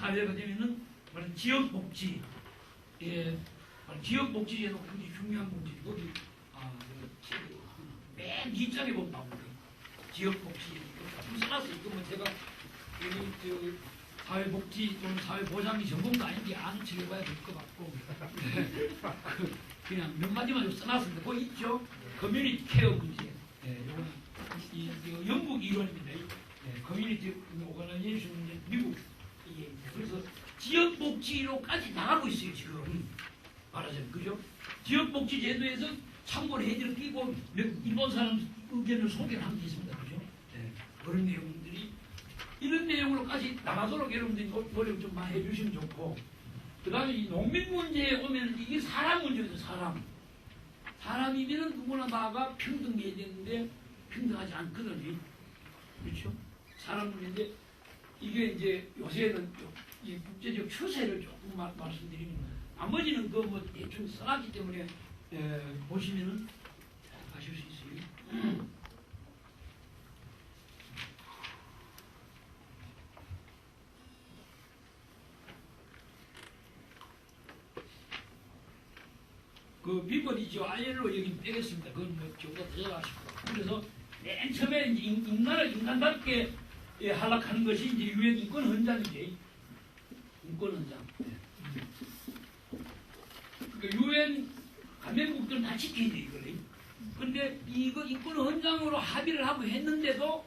사회가 되면은 말하는 지역복지, 예, 지역복지제도 굉장히 중요한 문제고 거기 맨 뒷장에 보면 나옵니다. 지역복지 좀 써놨어요. 이거 뭐 제가 여기 사회복지 또는 사회보장이 전공도 아닌데 아는 척 해봐야 될 것 같고 그냥 몇 마디만 좀 써놨습니다. 그거 있죠? 커뮤니티 케어 문제. 예, 요거는 영국 이론입니다. 예, 커뮤니티 오가나이제이션 문제 미국 이게 그래서 지역복지로까지 나가고 있어요 지금 말하자면 그죠? 지역복지 제도에서 참고를 해드는 끼고 일본 사람 의견을 소개를 한 게 있습니다. 그죠? 예, 그런 내용들이 이런 내용으로까지 나가도록 여러분들이 노력 좀 많이 해주시면 좋고 그 다음에 이 농민 문제에 오면 이게 사람 문제죠. 사람이면 누구나 다가 평등해야 되는데 평등하지 않거든요. 그렇죠? 사람 문제인데 이게 이제 요새는 이 국제적 추세를 조금 말씀드리면 나머지는 그 뭐 대충 써놨기 때문에 보시면은 아실 수 있어요. 그 비번이죠. ILO 여기 빼겠습니다. 그건 뭐 저보다 더 잘하시고. 그래서 맨 처음에 이제 인간을 인간답게 하락하는 것이 이제 유엔 인권 헌장이지. 인권 헌장. 그러니까 유엔 가맹국들은 다 지켜야 돼 이걸. 근데 이거 인권 헌장으로 합의를 하고 했는데도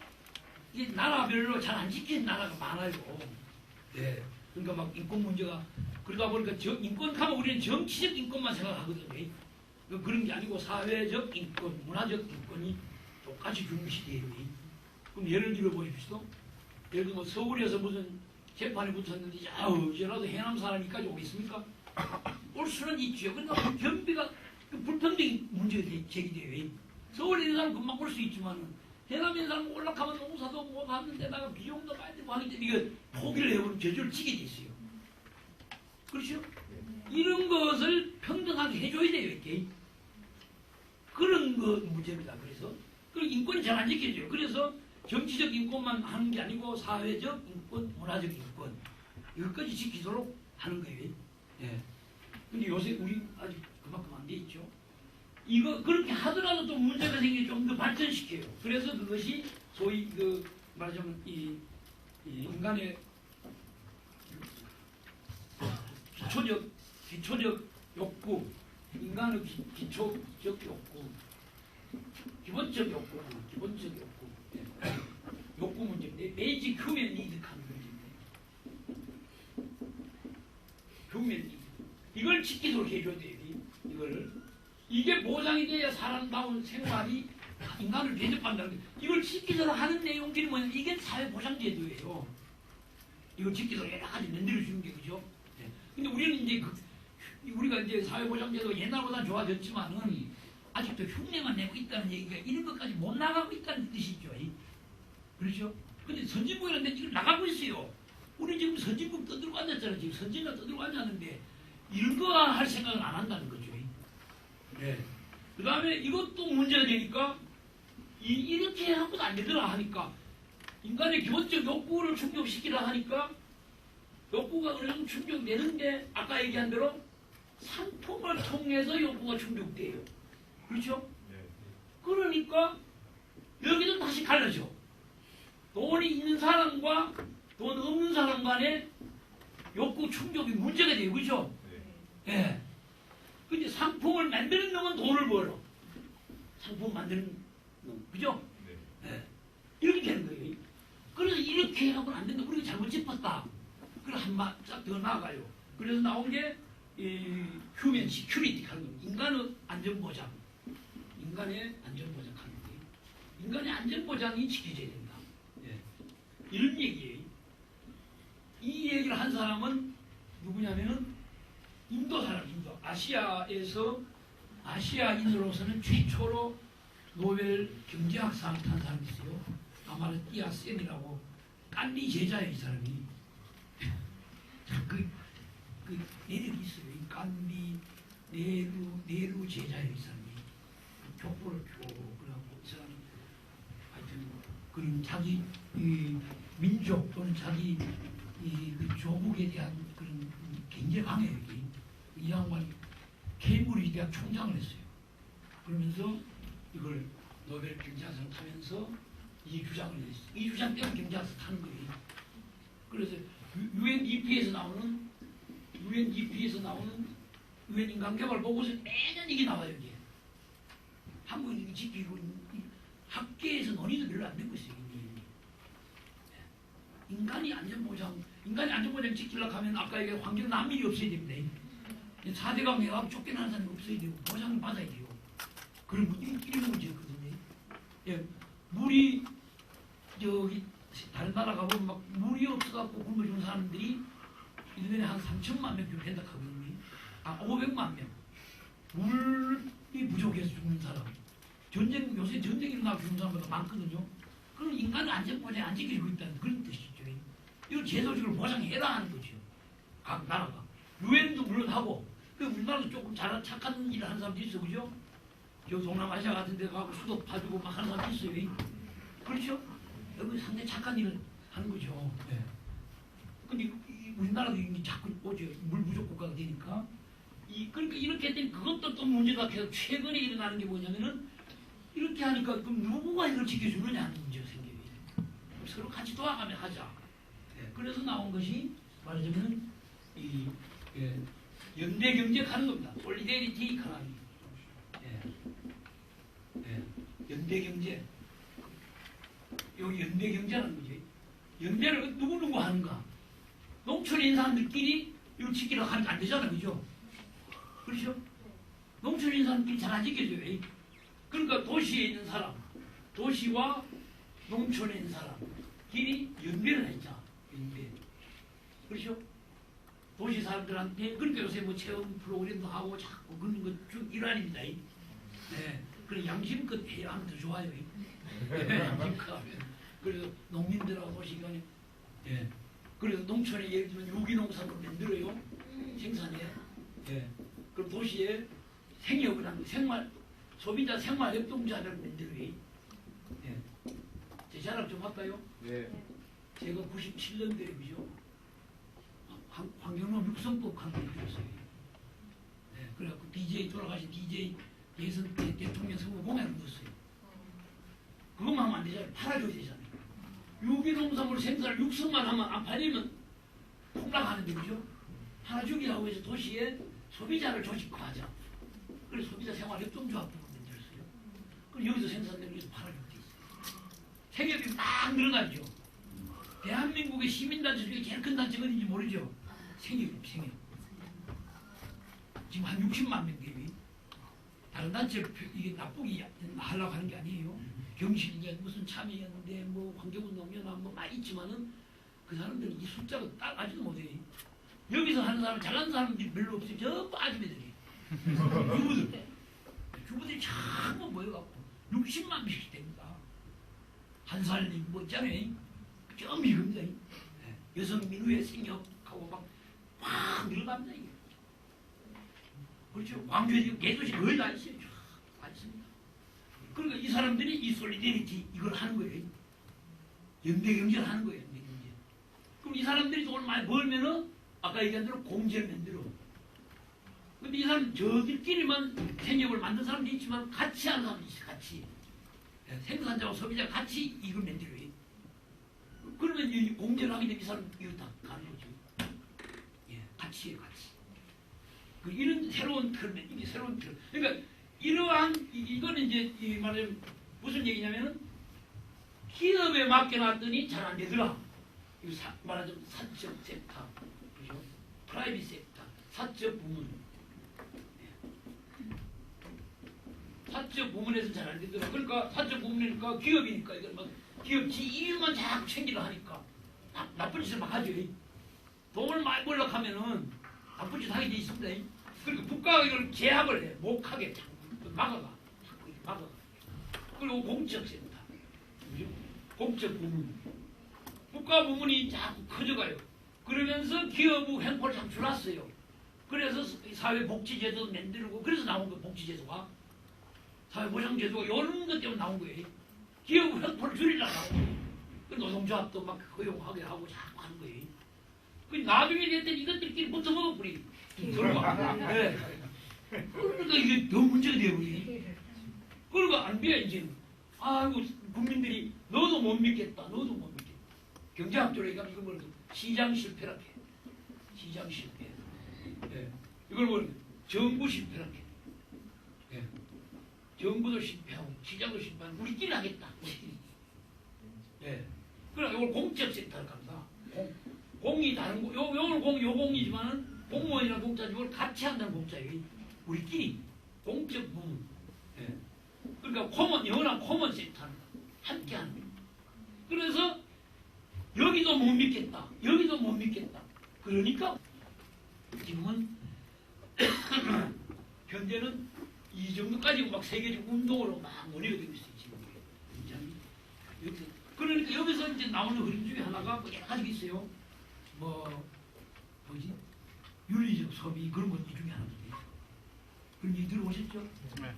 이 나라별로 잘 안 지키는 나라가 많아요. 네. 그러니까 막 인권 문제가 그러다 보니까 인권 하면 우리는 정치적 인권만 생각하거든요. 그런 게 아니고 사회적 인권, 문화적 인권이 똑같이 중시돼요. 그럼 예를 들어 보십시오. 예를 들면 서울에서 무슨 재판에 붙었는데 저라도 해남 사람이까지 오겠습니까? 올 수는 있죠. 그러나 경비가 불평등 문제가 제기돼요. 서울에 있는 사람 금방 올 수 있지만 해남에 있는 사람 올라가면 농사도 못 하는 데다가 비용도 많이 들고 하기 때문에 이거 포기를 해버리면 저절로 지게 돼 있어요. 그렇죠? 이런 것을 평등하게 해줘야 돼요, 이렇게. 그런 거 문제입니다. 그래서 인권이 잘 안 지켜져요. 그래서 정치적 인권만 하는 게 아니고 사회적 인권, 문화적 인권 이것까지 지키도록 하는 거예요. 예. 근데 요새 우리 아직 그만큼 안 돼 있죠. 이거 그렇게 하더라도 또 문제가 생기게 좀 더 발전시켜요. 그래서 그것이 소위 그 말하자면 이 인간의 기초적 욕구, 인간의 기초적 욕구, 기본적 욕구, 예. 욕구 문제인데, 베이직 휴먼 니드 하는 문제인데, 휴먼 니드. 이걸 지키도록 해줘야 돼요. 이걸. 이게 보장이 돼야 사람다운 생활이 인간을 대접한다는 게, 이걸 지키도록 하는 내용들이 뭐냐면, 이게 사회보장제도예요. 이걸 지키도록 여러 가지 만들어주는 게, 그죠? 근데 우리는 이제 우리가 이제 사회보장제도 옛날보다 좋아졌지만은 아직도 흉내만 내고 있다는 얘기가 이런 것까지 못 나가고 있다는 뜻이죠. 그렇죠? 근데 선진국이라는 데 지금 나가고 있어요. 우리 지금 선진국 떠들고 앉았잖아요. 지금 선진국 떠들고 앉았는데 이런 거 할 생각은 안 한다는 거죠. 네. 그 다음에 이것도 문제가 되니까 이렇게 하고도 안 되더라 하니까 인간의 기본적 욕구를 충족시키라 하니까 욕구가 어느 정도 충족되는데 아까 얘기한 대로 상품을 통해서 욕구가 충족돼요. 그렇죠? 그러니까 여기도 다시 갈라져. 돈이 있는 사람과 돈 없는 사람 간의 욕구 충족이 문제가 돼요. 그렇죠? 예. 근데 상품을 만드는 놈은 돈을 벌어. 상품 만드는 놈. 그죠? 예. 이렇게 되는 거예요. 그래서 이렇게 하고는 안 된다. 우리가 잘못 짚었다. 그래서 한번 쫙 더 나아가요. 그래서 나온 게 휴먼 시큐리티 하는 겁니다. 인간의 안전보장. 인간의 안전보장 하는 거예요. 인간의 안전보장이 지켜져야 된다. 예. 이런 얘기예요. 이 얘기를 한 사람은 누구냐면은 인도 사람, 인도. 아시아인으로서는 최초로 노벨 경제학상을 탄 사람이 있어요. 아마르티아 센이라고 깐디 제자예요, 이 사람이. 그 내력이 있어요. 이 깐디 네루 제자예요, 이 사람이. 족보를 펴고 그러고 이 사람이 하여튼 그리고 자기 이 민족 또는 자기 이 그 조국에 대한 그런 굉장히 강해요. 이 양반이 케임브리지 대학 총장을 했어요. 그러면서 이걸 노벨 경제학상 타면서 이 주장을 했어요. 이 주장 때문에 경제학상 타는 거예요. 그래서 UNEP에서 나오는 UN 인간개발 보고서 매년 이게 나와요. 이게 한국이 이게 지키고 학계에서 논의도 별로 안 되고 있어요. 인간이 안전보장 지키려고 하면 아까 얘기한 환경 난민이 없어야 됩니다. 4대강 해가 쫓겨나는 사람이 없어야 되고 보장을 받아야 돼요. 그런 이런 문제거든요. 예, 물이 저기 다른 나라 가보면 막 물이 없어갖고 굶어 죽는 사람들이 1년에 한 3천만 명 된다 하거든요. 500만 명. 물이 부족해서 죽는 사람. 요새 전쟁 일어나고 죽는 사람보다 많거든요. 그럼 인간의 안전보장이 안 지켜지고 있다는 그런 뜻이죠. 이걸 제도적으로 보장해라 하는 거죠. 각 나라가. 유엔도 물론 하고, 우리나라도 조금 착한 일을 하는 사람도 있어, 그죠? 저 동남아시아 같은 데 가고 수도 파주고 막 하는 사람도 있어요. 그렇죠? 여기 상당히 착한 일을 하는 거죠. 네. 근데 우리나라도 이미 자꾸 오죠. 물 부족 국가가 되니까. 그러니까 이렇게 되면 그것도 또 문제가 계속 최근에 일어나는 게 뭐냐면은 이렇게 하니까 그럼 누구가 이걸 지켜주느냐 하는 문제가 생겨요. 서로 같이 도와가며 하자. 네. 그래서 나온 것이 말하자면 연대경제 하는 겁니다. 솔리데리티 이코노미. 연대경제. 여기 연대경제라는 거지. 연대를 누구 하는가? 농촌에 있는 사람들끼리 이거 지키려고 하는 게 안 되잖아, 그죠? 그렇죠? 농촌에 있는 사람들끼리 잘 안 지켜줘요. 그러니까 도시에 있는 사람, 도시와 농촌에 있는 사람끼리 연대를 했자. 연대. 그렇죠? 도시 사람들한테, 그러니까 요새 뭐 체험 프로그램도 하고 자꾸 그런 거 쭉 일환입니다. 네. 그래 양심껏 해야 하면 더 좋아요. 양심껏 하면. 그래서 농민들하고 도시간에, 예. 그래서 농촌에 예를 들면 유기농산을 만들어요. 생산해. 예. 그럼 도시에 생협을 하는 소비자 생활협동조합을 만들어요. 예. 제 자랑 좀 할까요? 네. 제가 97년도에 그죠? 환경노 육성법 한 번 들었어요. 네, 그래갖고 돌아가신 DJ 예선 때 대통령 선거 공약을 넣었어요. 그것만 하면 안 되잖아요. 팔아줘야 되잖아요. 유기농산물 생산을 육성만 하면 안 팔리면 폭락하는데 그죠? 팔아주기라고 해서 도시에 소비자를 조직화하자. 그래서 소비자 생활협동조합을 만들었어요. 그럼 여기서 생산되는 게 팔아주게 돼 있어요. 생협이 막 늘어나죠. 대한민국의 시민단체 중에 제일 큰 단체가 어딘지 모르죠? 생협. 지금 한 60만 명 대비. 다른 단체를 이게 나쁘게 하려고 하는 게 아니에요. 경실이가 무슨 참여연대, 뭐 환경운동연합 뭐 많이 있지만은 그 사람들은 이 숫자가 딱 아지도 못해요. 여기서 하는 사람, 잘하는 사람들이 별로 없어요. 전부 아줌매들이. 주부들이 전부 모여갖고 60만 명씩 됩니다. 한 살님 뭐 있잖아요. 전부 이겁니다. 여성 민우의 생협하고 막 늘어납니다. 이게. 그렇죠. 광주에 지금 개도시 거의 다 있어요. 다 있습니다. 그러니까 이 사람들이 이 솔리데리티 이걸 하는 거예요. 연대경제를 하는 거예요. 연대경제. 그럼 이 사람들이 돈을 많이 벌면은 아까 얘기한 대로 공제를 만들어. 근데 이 사람 저들끼리만 생협을 만든 사람도 있지만 같이 하는 사람도 있어요. 같이. 생산자와 소비자가 같이 이걸 만들어요. 그러면 이 공제를 하게 되면 이 사람 이거 다 가는 거죠. 예, 같이 해요, 같이. 이런 새로운 틀, 이게 새로운 틀. 그러니까 이러한 이거는 이제 말하자면 무슨 얘기냐면은 기업에 맡겨놨더니 잘 안 되더라. 이거 말하자면 사적 섹터, 그죠? 프라이빗 섹터, 사적 부문. 사적 부문에서 잘 안 되더라. 그러니까 사적 부문이니까 기업이니까 이거 막 기업 지 이유만 자꾸 챙기려 하니까 나쁜 짓을 막 하죠. 돈을 많이 벌려고 하면은 나쁜 짓 하게 돼 있습니다. 그리고 국가가 이걸 제압을 해. 못하게 자꾸 막아가. 그리고 공적센터. 그죠? 공적 부문. 국가 부문이 자꾸 커져가요. 그러면서 기업의 횡포를 자꾸 줄였어요. 그래서 사회복지제도도 만들고 그래서 나온 거예요. 복지제도가. 사회보장제도가 이런 것 때문에 나온 거예요. 기업의 횡포를 줄이려고 나온 거예요. 노동조합도 막 허용하게 하고 자꾸 하는 거예요. 그 나중에 됐더니 이것들끼리 붙어먹어버리. 그러니까, 네. 그러니까 이게 더 문제가 되어버리. 그러니까 안 돼, 이제. 아이고, 국민들이 너도 못 믿겠다. 너도 못 믿겠다. 경제학적으로 얘기하면 이거 뭐라고 시장 실패라게. 시장 실패. 예. 이걸 뭐라고 정부 실패라게. 예. 정부도 실패하고 시장도 실패하고 우리끼리 하겠다. 우리끼리. 예. 그래 이걸 공적 섹터를 갑니다. 공이 다른 거, 요걸 공, 요 공이지만은 공무원이랑 공짜지 이걸 같이 한다는 공짜예요. 우리끼리 공적 부문. 예. 그러니까 코먼 영어랑 코먼 섹터는 함께 하는 거예요. 그래서 여기도 못 믿겠다. 여기도 못 믿겠다. 그러니까 지금은 현재는 이 정도까지 막 세계적 운동으로 막 논의가 되고 있어요. 지금. 여기서. 그러니까 여기서 이제 나오는 흐름 중에 하나가 뭐 여러 가지 있어요. 뭐지? 윤리적 소비 그런 것 중에 하나입니다. 그런 얘기 들어보셨죠? 네.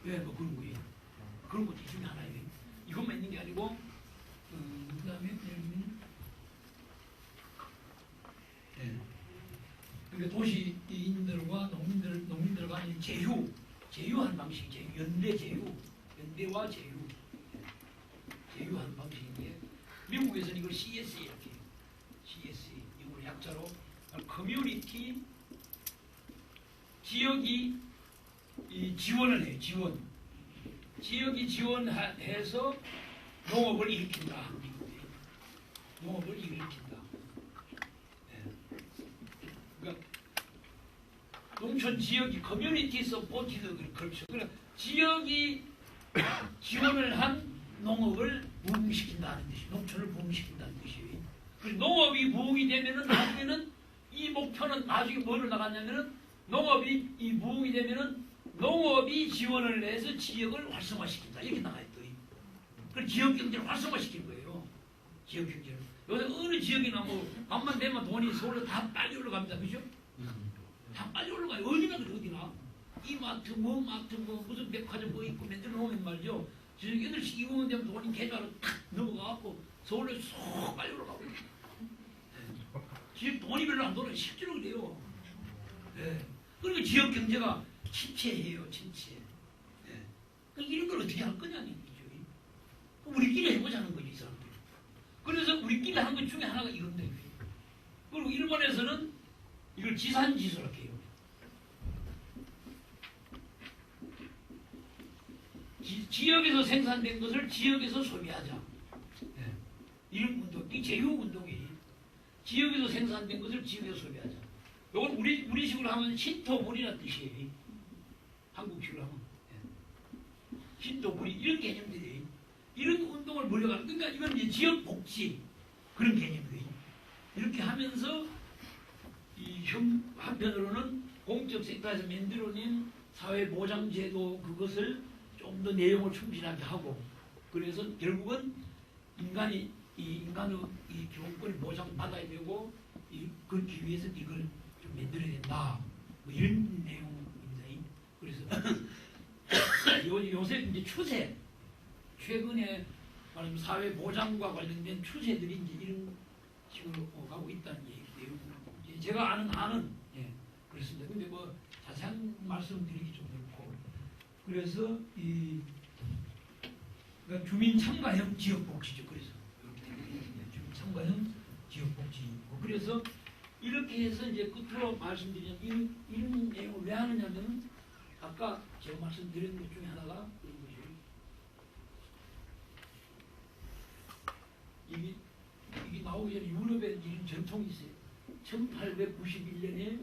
네, 뭐 그런 거예요. 그런 것 중에 하나예요. 이것만 있는 게 아니고 그다음에 그러니까 도시인들과 농민들 간의 제휴하는 방식이 연대와 제휴하는 방식인데 미국에서는 이걸 CSA 이렇게 해요. CSA 이걸 약자로 커뮤니티 지역이 이 지원을 해요. 지역이 지원해서 농업을 일으킨다. 농업을 일으킨다. 그러니까 농촌 지역이 커뮤니티 서포티드를 걸쳐. 그러니까 지역이 지원을 한 농업을 부흥시킨다는 뜻이, 농촌을 부흥시킨다는 뜻이에요. 그래서 농업이 부흥이 되면은 나중에는 이 목표는 나중에 뭐를 나갔냐면은 농업이 이 부흥이 되면은 농업이 지원을 해서 지역을 활성화시킨다 이렇게 나가요. 그 지역 경제를 활성화시킨 거예요. 지역 경제를. 요새 어느 지역이나 뭐 밤만 되면 돈이 서울로 다 빨리 올라갑니다. 그죠? 다 빨리 올라가요. 어디나 그래 어디나. 이마트 뭐 무슨 백화점 뭐 있고 맨날 놓으면 말이죠. 저녁 8시 2분 되면 돈이 계좌로 탁 넘어가고 서울로 쏙 빨리 올라가고. 네. 지역 돈이 별로 안 돌아요. 실제로 그래요. 네. 그러니까 지역 경제가 침체해요. 침체. 네. 그러니까 이런 걸 어떻게 할 거냐는 거죠. 우리끼리 해보자는 거지 이 사람들. 그래서 우리끼리 하는 것 중에 하나가 이건데. 그리고 일본에서는 이걸 지산지수라고 해요. 지역에서 생산된 것을 지역에서 소비하자. 네. 이런 운동, 이 제휴운동이 지역에서 생산된 것을 지역에서 소비하자. 이건 우리식으로 하면 신토불이라는 뜻이에요. 한국식으로 하면. 네. 신토불이 이런 개념들이 이런 운동을 몰려가는 그러니까 이건 이제 지역 복지 그런 개념이에요. 이렇게 하면서 이 한편으로는 공적 섹터에서 만들어낸 사회보장제도 그것을 좀 더 내용을 충실하게 하고 그래서 결국은 인간의 이 기본권을 보장받아야 되고 그렇기 위해서 이걸 좀 만들어야 된다. 뭐 이런 내용입니다. 그래서 요새 이제 추세 최근에 말하면 사회 보장과 관련된 추세들이 이제 이런 식으로 가고 있다는 얘기예요. 제가 아는 예, 그렇습니다. 근데 뭐 자세한 말씀드리기 좀 그렇고 그래서 그러니까 주민 참가형 지역 복지죠. 그래서 주민 참가형 지역 복지고 그래서 이렇게 해서 이제 끝으로 말씀드리면 이런 내용을 왜 하느냐면 아까 제가 말씀드린 것 중에 하나가 이게 나오기 전에 유럽에 이런 전통이 있어요. 1891년에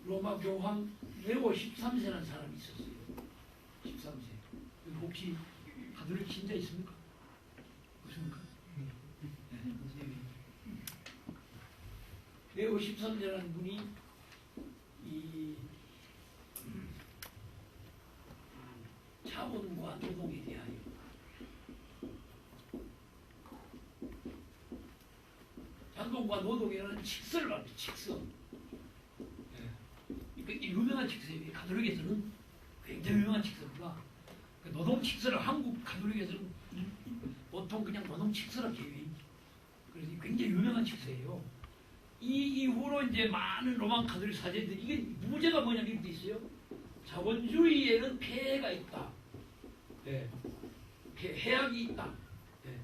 로마 교황 레오 13세라는 사람이 있었어요. 13세. 혹시 가톨릭 신자 있습니까? 없습니까? 네. 레오 13세라는 분이 이 자본과 노동에 대하여 자본과 노동이라는 칙서를 말합니다. 칙서. 네. 유명한 칙서예요. 가톨릭에서는 굉장히 유명한 칙서입니다. 노동 칙서를 한국 가톨릭에서는 보통 그냥 노동 칙서라고 해요. 그래서 굉장히 유명한 칙서예요. 이 이후로 이제 많은 로만 카톨릭 사제들이 이게 문제가 뭐냐면 이렇게 있어요. 자본주의에는 폐해가 있다. 예. 해악이 있다. 예.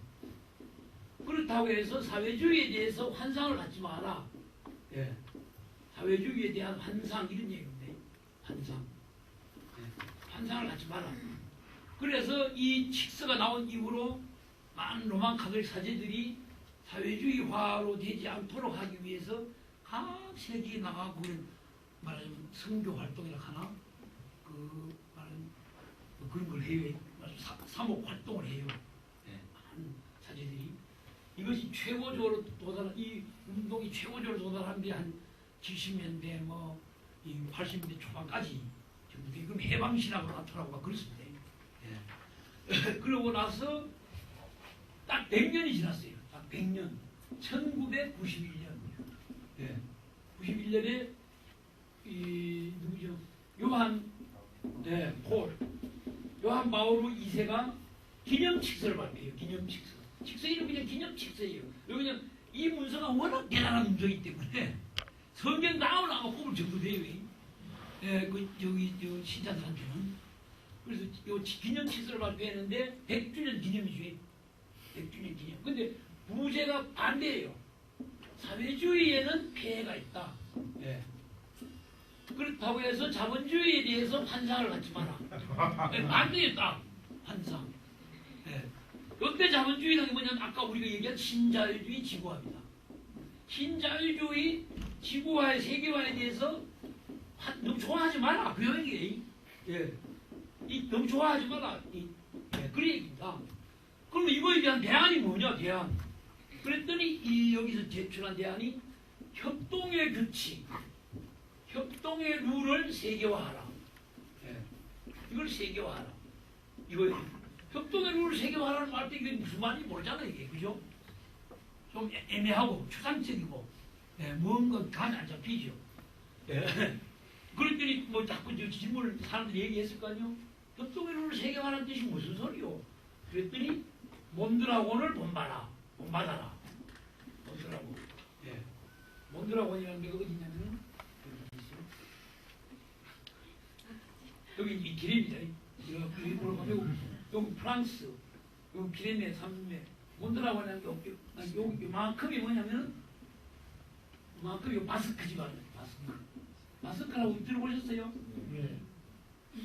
그렇다고 해서 사회주의에 대해서 환상을 갖지 마라. 예. 사회주의에 대한 환상 이런 얘기인데 환상. 예. 환상을 갖지 마라. 그래서 이 칙서가 나온 이후로 많은 로만 카톨릭 사제들이 사회주의화로 되지 않도록 하기 위해서 각 세계에 나가고 말하자면 선교 활동이라 하나 그 말하는 그런 걸 해요. 사목 활동을 해요. 네, 많은 사제들이 이것이 최고적으로 도달한 이 운동이 최고적으로 도달한 게 한 70년대 뭐 이 80년대 초반까지 그럼 해방신학으로 나타나고 그렇습니다. 네. 그러고 나서 딱 100년이 지났어요. 딱 100년. 1991년. 예. 91년에 이 누구죠? 요한 요한 바오로 2세가 기념칙서를 발표해요. 기념칙서. 칙서 이름 그냥 기념칙서예요. 왜냐면 이 문서가 워낙 대단한 문서이기 때문에 성경 나오나 뽑을 정도 돼요. 예, 저 신자들한테는. 그래서 요 기념칙서를 발표했는데 100주년 기념이죠. 100주년 기념. 근데 부제가 반대예요. 사회주의에는 폐해가 있다. 예. 그렇다고 해서 자본주의에 대해서 환상을 갖지 마라. 예, 반대에 딱 환상. 예. 이때 자본주의라는 게 뭐냐면 아까 우리가 얘기한 신자유주의 지구화입니다. 신자유주의 지구화의 세계화에 대해서 너무 좋아하지 마라. 그 얘기. 예. 너무 좋아하지 마라. 그런 얘기입니다. 그럼 이거에 대한 대안이 뭐냐, 대안. 그랬더니 여기서 제출한 대안이 협동의 규칙, 협동의 룰을 세계화하라. 예. 이걸 세계화하라. 이거예요. 협동의 룰을 세계화하라는 말 때 이게 무슨 말인지 모르잖아요, 이게. 그죠? 좀 애매하고 추상적이고, 예, 뭔가 감이 안 잡히죠. 예. 그랬더니 뭐 자꾸 질문을 사람들이 얘기했을 거 아니요? 협동의 룰을 세계화하라는 뜻이 무슨 소리요? 그랬더니 몬드라곤을 본받아라. 몬드라곤. 예. 몬드라곤이라는 게 어디냐면 여기 이 기레입니다. 여기 프랑스, 여기 기레네 삼매. 몬드라곤이라는 게 요만큼이 뭐냐면 요만큼이 바스크 집안이에요. 바스크라고 들어보셨어요? 네.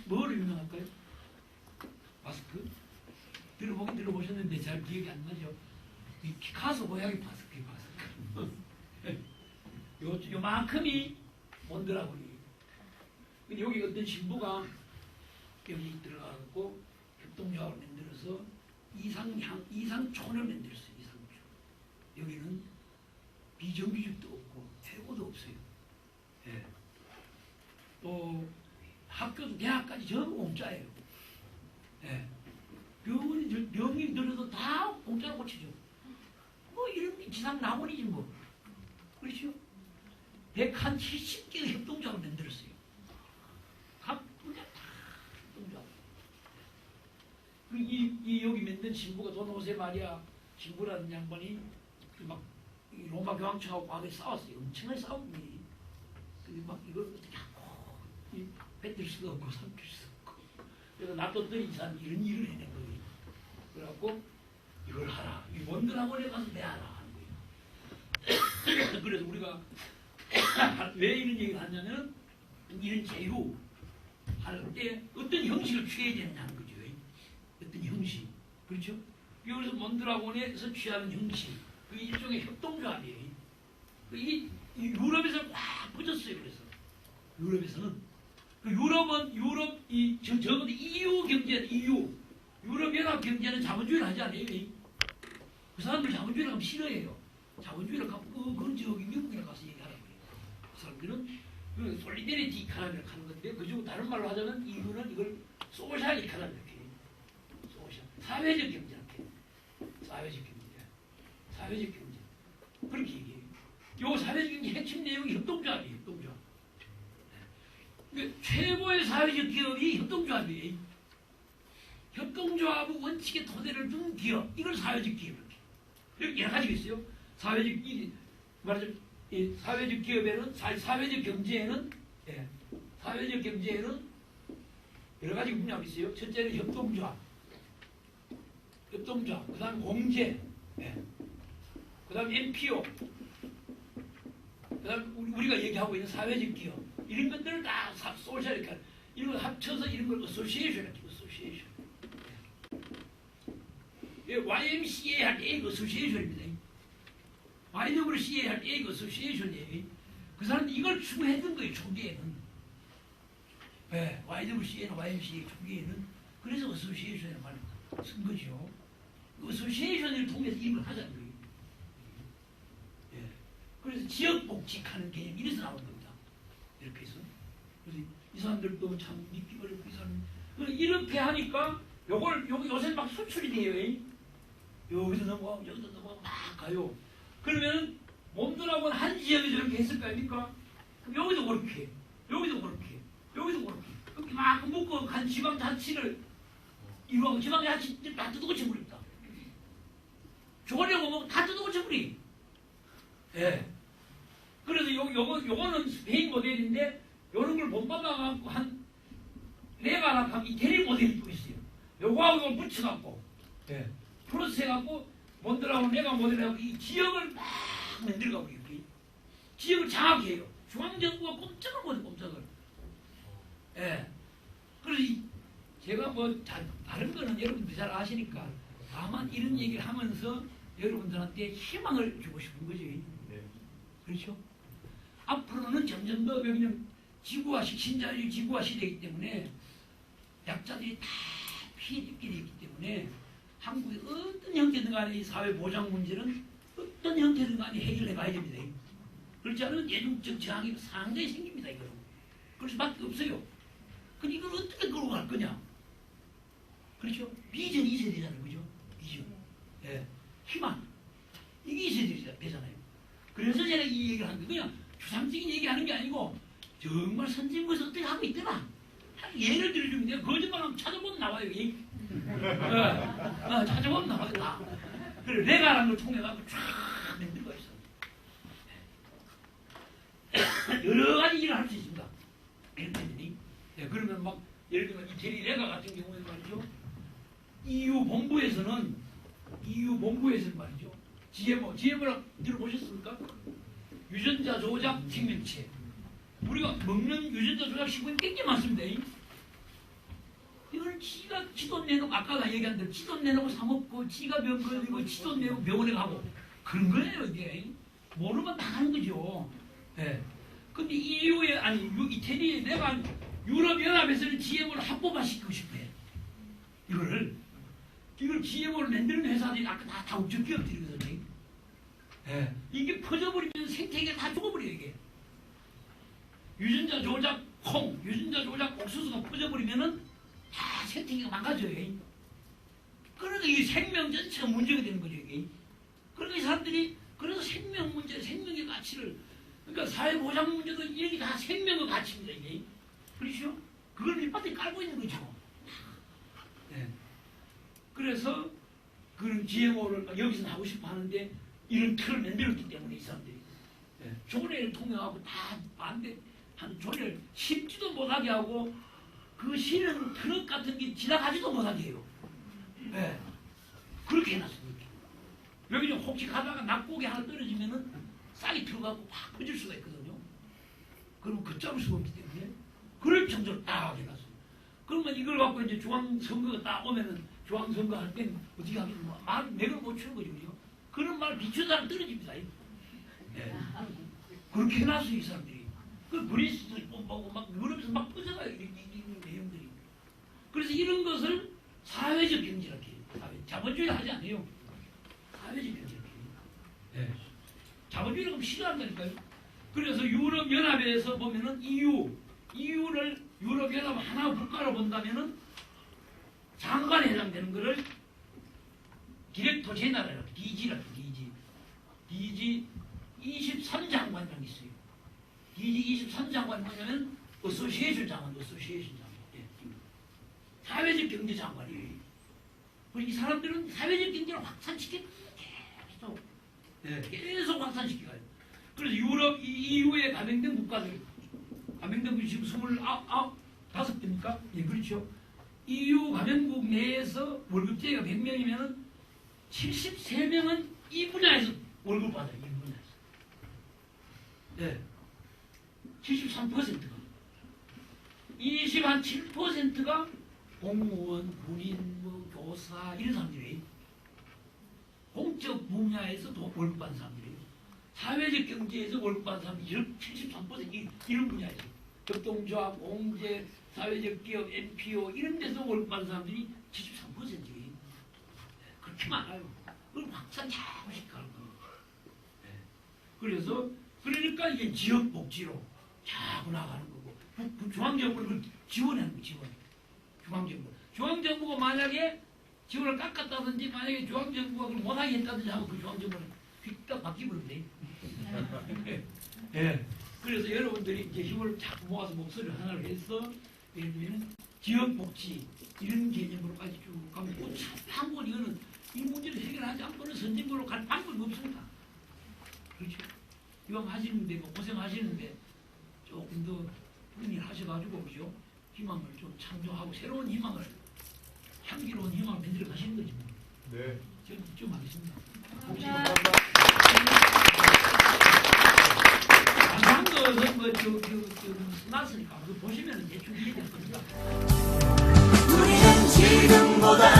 뭐를 유명할까요? 바스크? 들어보셨는데 잘 기억이 안 나죠? 이 피카소 고향이 바스크. 요만큼이 몬드라곤이에요. 근데 여기 어떤 신부가 여기 들어가고 협동조합을 만들어서 이상촌을 만들었어요. 이상촌. 여기는 비정규직도 없고 퇴고도 없어요. 예. 또 학교도 대학까지 전부 공짜예요. 예. 병이 들어도 다 공짜로 고치죠. 뭐 이런 게 지상 낙원이지 뭐. 그렇죠? 170개의 협동조합을 만들었어요. 각 분야 다 협동조합. 이 여기 만든 신부가 도노세 마리아 신부라는 양반이 막 로마 교황청하고 과거에 싸웠어요. 엄청나게 싸웁니다. 근데 막 이걸 어떻게 하고 뱉을 수도 없고 삼킬 수도 없고 그래서 놔뒀더니 이 사람이 이런 일을 해낸 거예요. 그래갖고 이걸 하라. 이 원근학원에 가서 내하라 하는 거예요. 그래서 우리가 왜 이런 얘기를 하냐면 이런 제휴 할 때 어떤 형식을 취해야 되느냐는 거죠. 어떤 형식. 그렇죠? 여기서 몬드라곤에서 취하는 형식. 그 일종의 협동조합이에요. 이게 유럽에서 꽉 퍼졌어요. 그래서 유럽에서는 그 유럽은 적어도 EU 경제는 유럽연합 경제는 자본주의를 하지 않아요. 그 사람들 자본주의를 하면 싫어해요. 자본주의를 갖고 그건 저기 미국에 가서 얘기하라고 해요. 그 사람들은 솔리데리티 이카노미를 하는 건데 그중 다른 말로 하자면 EU는 이걸 소셜 이카노미 이렇게 해요. 소셜 사회적 경제 이렇게 사회적 경제 그렇게 얘기해요. 요 사회적 경제 핵심 내용이 협동조합이에요. 협동조합. 그러니까 최고의 사회적 기업이 협동조합이에요. 협동조합의 원칙에 토대를 둔 기업 이걸 사회적 기업 이렇게 여러 가지가 있어요. 사회적 말하자면 이 사회적 기업에는 사회적 경제에는 사회적 경제에는 여러 가지 분야가 있어요. 첫째는 협동조합, 그다음 공제, 그다음 NPO, 그다음 우리가 얘기하고 있는 사회적 기업 이런 것들을 다 소셜이니까 이런 걸 합쳐서 이런 걸 어소시에이션이라고 어소시에이션. YMCA 할 때 어소시에이션입니다. YWCA 할 때 어소시에이션이에요. 그 사람들이 이걸 추구했던 거예요. 초기에는. YWCA나 YMCA 초기에는 그래서 어소시에이션이라는 말을 쓴 거죠. 어소시에이션을 통해서 일을 하자는 거예요. 그래서 지역복직하는 개념이 이래서 나온 겁니다. 이렇게 해서. 그래서 이 사람들도 참 믿기 어렵고 이 사람 이렇게 하니까 요새 막 수출이 돼요. 여기서 넘어가고 여기서 넘어가고 막 가요. 그러면 몸들하고는 한 지역에 저렇게 했을 거 아닙니까? 그럼 여기도 그렇게, 여기도 그렇게, 여기도 그렇게. 그렇게 막 묶어 간 지방자치를 이루고 지방자치를 다 뜯어고쳐버립니다. 조례고 뭐 다 뜯어고쳐버리. 그래서 요거는 스페인 모델인데 요런 걸 본받아갖고 한 레가랑 이태리 모델이 또 있어요. 요거하고 붙여갖고 플러스 해갖고 몬드라고 레가 모델하고 이 지역을 막 만들어가고 이렇게 지역을 장악해요. 중앙정부가 꼼짝을 못해 꼼짝을. 그래서 제가 뭐 다른 거는 여러분들 잘 아시니까 다만 이런 얘기를 하면서 여러분들한테 희망을 주고 싶은 거죠. 그렇죠? 앞으로는 점점 더 그냥 신자유주의 지구화 시대이기 때문에 약자들이 다 피해 입게 되기 때문에 한국의 어떤 형태든 간에 이 사회 보장 문제는 어떤 형태든 간에 해결해 가야 됩니다. 그렇지 않으면 예중적 저항이 상당히 생깁니다. 이거는. 그럴 수밖에 없어요. 그럼 이걸 어떻게 끌고 갈 거냐? 그렇죠? 비전이 있어야 되잖아요. 그죠? 비전. 희망. 이게 있어야 되잖아요. 그래서 제가 이 얘기를 하는 거예요. 그냥 주상적인 얘기하는 게 아니고 정말 선진국에서 어떻게 하고 있더라. 예를 들어주면 내가 거짓말하면 찾아보면 나와요. 찾아보면 나와요. 다. 그래 레가라는 걸 통해서 쫙 만들고 있어. 여러 가지 일을 할 수 있습니다. 이런 때문에. 그러면 막 예를 들면 이태리 레가 같은 경우에는 말이죠. EU 본부에서는 말이죠. GMO를 들어보셨습니까? 유전자 조작 생명체. 우리가 먹는 유전자 조작 식품이 굉장히 많습니다. 이걸 지가 지돈 내놓고 아까 얘기한 대로 지돈 내놓고 사 먹고 지가 병 걸리고 지돈 내고 병원에 가고 그런 거예요. 이게 모르면 나가는 거죠. 근데 EU에 이태리에 내가 유럽연합에서는 GMO를 합법화시키고 싶대. 이걸 GMO를 만드는 회사들이 아까 다 우측 기업들이거든요. 이게 퍼져버리면 생태계가 다 죽어버려요. 이게 유전자 조작 콩, 유전자 조작 옥수수가 퍼져버리면은 다 생태계가 망가져요. 그러니까 이 생명 전체가 문제가 되는 거죠. 이게. 그러니까 이 사람들이 그래서 생명 문제, 생명의 가치를 그러니까 사회보장 문제도 이런 게 다 생명의 가치입니다. 이게. 그렇죠? 그걸 밑바닥에 깔고 있는 거죠. 그래서 그런 GMO를 여기서 하고 싶어 하는데 이런 틀을 만들었기 때문에 이 사람들이 조례를 통해가고 다 반대 한 조례를 심지도 못하게 하고 그 실은 트럭 같은 게 지나가지도 못하게 해요. 그렇게 해놨습니다. 여기 좀 혹시 가다가 낙고기 하나 떨어지면은 싹이 들어가고 팍 퍼질 수가 있거든요. 그러면 걷잡을 수가 없기 때문에 그럴 정도로 딱 해놨어요. 그러면 이걸 갖고 이제 중앙선거가 딱 오면은 중앙선거 할 때는 어떻게 하겠노? 말 맥을 못 추는 거죠. 그죠? 그런 말 비추다가 떨어집니다. 그렇게 해놨어요. 이 사람들이. 그 그리스도 보고 막 유럽에서 막 퍼져가요. 이 내용들이. 그래서 이런 것을 사회적 경제라고 해요. 자본주의를 하지 않아요. 사회적 경제라고 해요. 자본주의를 그럼 싫어한다니까요. 그래서 유럽연합에서 보면은 EU를 유럽연합 하나 국가로 본다면은 장관에 해당되는 거를 디렉터 제너럴, DG라고 DG 23장관이라는 게 있어요. DG 23장관이 뭐냐면 어소시에이션 장관. 사회적 경제 장관이에요. 이 사람들은 사회적 경제를 확산시키고 계속 예, 계속 확산시켜가요. 그래서 유럽 EU에 가맹된 국가들, 가맹된 국이 지금 25개입니까? 예, 그렇죠. EU 가맹국 내에서 월급제가 100명이면 73명은 이 분야에서 월급 받아요. 이 분야에서. 예. 73%가. 27%가 공무원, 군인, 뭐 교사 이런 사람들이 공적 분야에서 월급 받는 사람들이에요. 사회적 경제에서 월급 받는 사람이 73% 이런 분야에서 협동조합, 공제, 사회적 기업, NPO 이런 데서 월급 받는 사람들이 73%예요. 그렇게 많아요. 그걸 확산 자꾸 시켜가는 거예요. 그래서 그러니까 이게 지역 복지로 자꾸 나가는 거고 중앙정부를 지원하는 거예요. 중앙정부. 중앙정부가 만약에 지원을 깎았다든지 만약에 중앙정부가 그걸 못하게 했다든지 하고 그 중앙정부는 휙딱 바뀌면 돼. 예. 그래서 여러분들이 이제 힘을 자꾸 모아서 목소리를 하나를 해서 예를 들면 지역복지 이런 개념으로까지 쭉 가면 한번 이거는 이 문제를 해결하지 않고는 선진국으로 갈 방법이 없습니다. 그렇죠? 이왕 하시는데 뭐 고생하시는데 조금 더 그런 일 하셔가지고 그죠? 희망을 좀 창조하고 새로운 희망을 향기로운 희망을 만들어 가시는 거지 뭐. 네. 저는 좀 하겠습니다. 한 것은 놨으니까 보시면 대충 이해될 겁니다. 우리는 지금보다